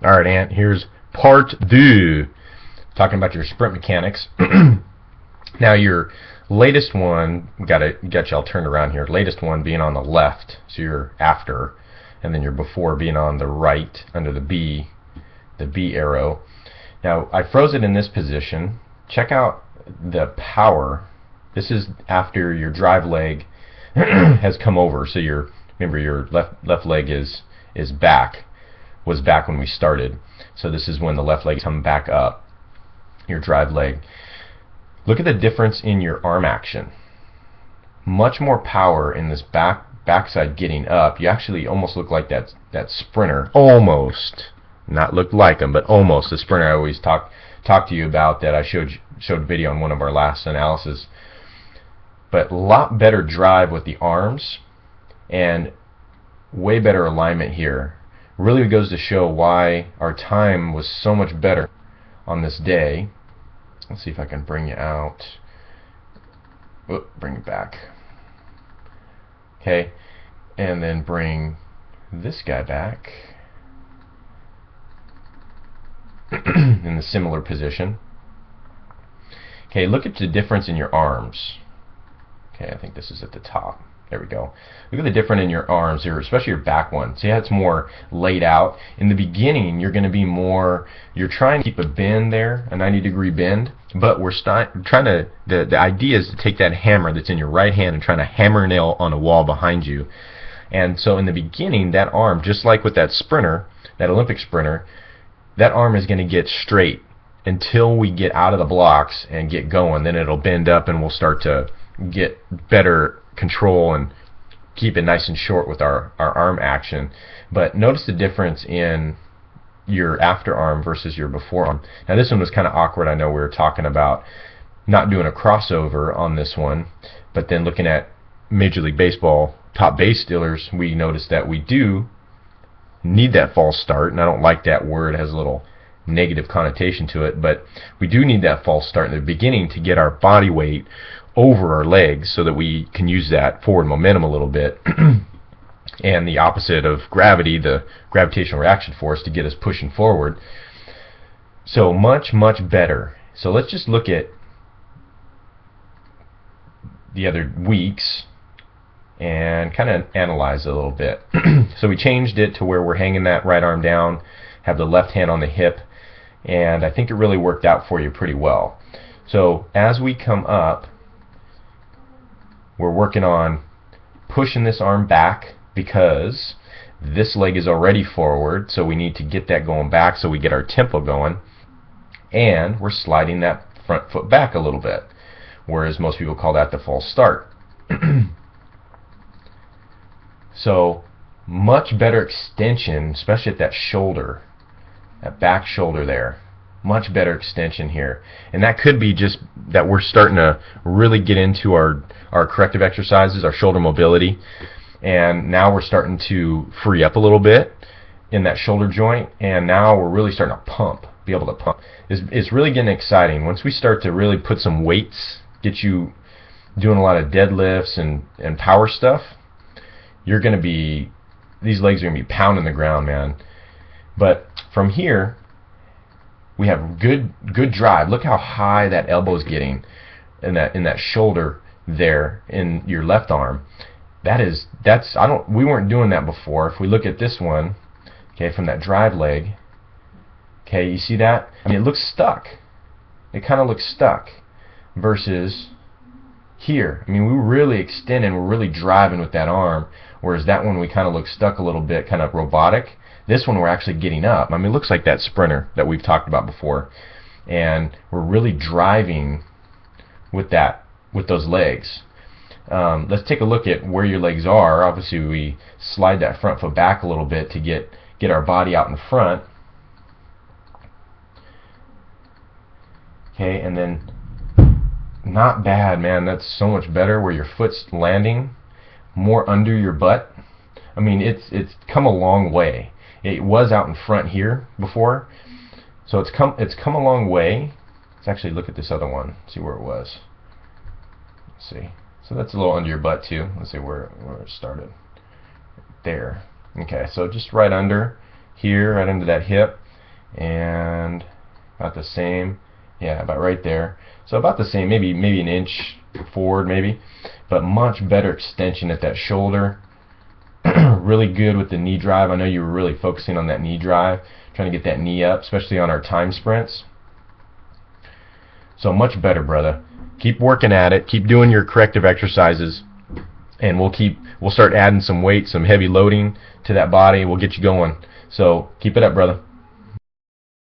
Alright, Ant, here's part two. Talking about your sprint mechanics. Now your latest one, got you all turned around here. Latest one being on the left, so you're after, and then your before being on the right under the B arrow. Now I froze it in this position. Check out the power. This is after your drive leg has come over. So remember your left leg is back. Was back when we started. So this is when the left leg comes back up, your drive leg. Look at the difference in your arm action. Much more power in this backside getting up. You actually almost look like that sprinter. Almost. Not look like him, but almost. The sprinter I always talk to you about that I showed video on one of our last analysis. But a lot better drive with the arms and way better alignment here. Really goes to show why our time was so much better on this day. Let's see if I can bring you out. Bring it back. Okay, and then bring this guy back in the similar position. Okay, look at the difference in your arms. Okay, I think this is at the top. There we go. Look at the difference in your arms here, especially your back one. See how it's more laid out? In the beginning, you're going to be more, you're trying to keep a bend there, a 90-degree bend, but we're trying to, the idea is to take that hammer that's in your right hand and trying to hammer nail on a wall behind you. And so in the beginning, that arm, just like with that sprinter, that Olympic sprinter, that arm is going to get straight until we get out of the blocks and get going. Then it'll bend up and we'll start to get better control and keep it nice and short with our arm action. But notice the difference in your after arm versus your before arm. Now this one was kind of awkward. I know we were talking about not doing a crossover on this one, but then looking at Major League Baseball top base stealers, we noticed that we do need that false start, and I don't like that word. It has a little negative connotation to it, but we do need that false start in the beginning to get our body weight over our legs so that we can use that forward momentum a little bit and the opposite of gravity, the gravitational reaction force, to get us pushing forward. So much better. So let's just look at the other weeks and kind of analyze it a little bit. So we changed it to where we're hanging that right arm down, have the left hand on the hip, and I think it really worked out for you pretty well. So as we come up, we're working on pushing this arm back because this leg is already forward, so we need to get that going back so we get our tempo going, and we're sliding that front foot back a little bit, whereas most people call that the false start. So much better extension, especially at that shoulder, that back shoulder there. Much better extension here. And that could be just that we're starting to really get into our corrective exercises, our shoulder mobility, and now we're starting to free up a little bit in that shoulder joint, and now we're really starting to be able to pump. It's really getting exciting. Once we start to really put some weights, get you doing a lot of deadlifts and power stuff, you're going to be, these legs are going to be pounding the ground, man. But from here, we have good drive. Look how high that elbow's getting in that shoulder there in your left arm. We weren't doing that before. If we look at this one, okay, from that drive leg, okay, you see that? I mean, it looks stuck. It kind of looks stuck versus here. I mean, we were really extending, we're really driving with that arm, whereas that one we kind of look stuck a little bit, kind of robotic. This one we're actually getting up. I mean, it looks like that sprinter that we've talked about before, and we're really driving with those legs. Let's take a look at where your legs are. Obviously, we slide that front foot back a little bit to get our body out in front. Okay, and then not bad, man. That's so much better where your foot's landing more under your butt. I mean, it's come a long way. It was out in front here before, so it's come a long way. Let's actually look at this other one, see where it was. Let's see. So that's a little under your butt too. Let's see where it started. There. Okay, so just right under here, right under that hip. and about the same. Yeah, about right there. So about the same, maybe an inch forward maybe, but much better extension at that shoulder. Really good with the knee drive. I know you were really focusing on that knee drive, trying to get that knee up, especially on our time sprints. So much better, brother. Keep working at it. Keep doing your corrective exercises, and we'll start adding some weight, some heavy loading to that body. We'll get you going. So keep it up, brother.